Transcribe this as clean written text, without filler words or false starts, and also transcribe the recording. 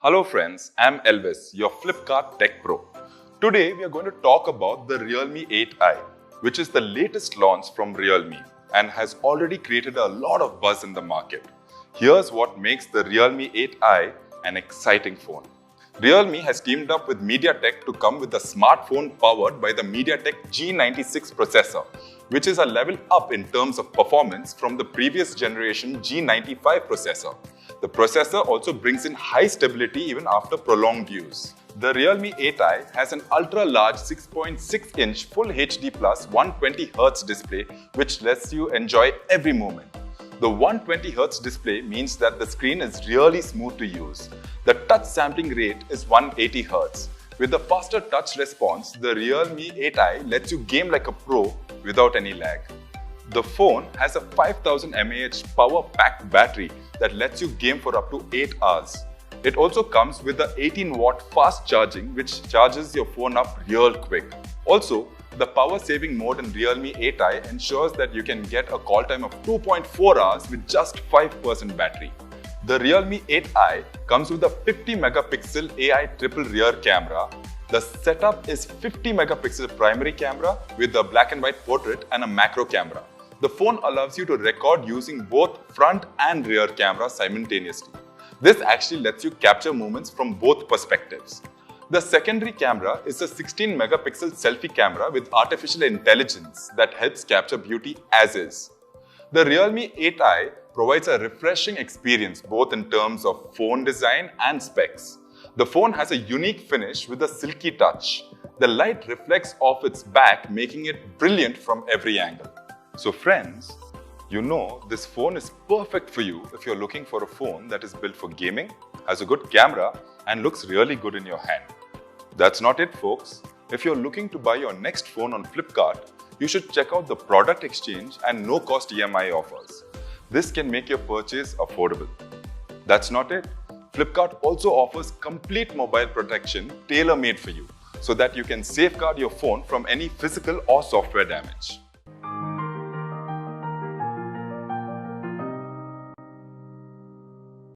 Hello friends, I'm Elvis, your Flipkart Tech Pro. Today we are going to talk about the Realme 8i, which is the latest launch from Realme and has already created a lot of buzz in the market. Here's what makes the Realme 8i an exciting phone. Realme has teamed up with MediaTek to come with a smartphone powered by the MediaTek G96 processor, which is a level up in terms of performance from the previous generation G95 processor. The processor also brings in high stability even after prolonged use. The Realme 8i has an ultra-large 6.6-inch Full HD Plus 120Hz display which lets you enjoy every moment. The 120Hz display means that the screen is really smooth to use. The touch sampling rate is 180Hz. With a faster touch response, the Realme 8i lets you game like a pro without any lag. The phone has a 5000 mAh power-packed battery that lets you game for up to 8 hours. It also comes with the 18-watt fast charging which charges your phone up real quick. Also, the power-saving mode in Realme 8i ensures that you can get a call time of 2.4 hours with just 5% battery. The Realme 8i comes with a 50-megapixel AI triple rear camera. The setup is 50-megapixel primary camera with a black and white portrait and a macro camera. The phone allows you to record using both front and rear cameras simultaneously. This actually lets you capture moments from both perspectives. The secondary camera is a 16-megapixel selfie camera with artificial intelligence that helps capture beauty as is. The Realme 8i provides a refreshing experience both in terms of phone design and specs. The phone has a unique finish with a silky touch. The light reflects off its back, making it brilliant from every angle. So friends, you know this phone is perfect for you if you're looking for a phone that is built for gaming, has a good camera, and looks really good in your hand. That's not it, folks. If you're looking to buy your next phone on Flipkart, you should check out the product exchange and no-cost EMI offers. This can make your purchase affordable. That's not it. Flipkart also offers complete mobile protection tailor-made for you so that you can safeguard your phone from any physical or software damage.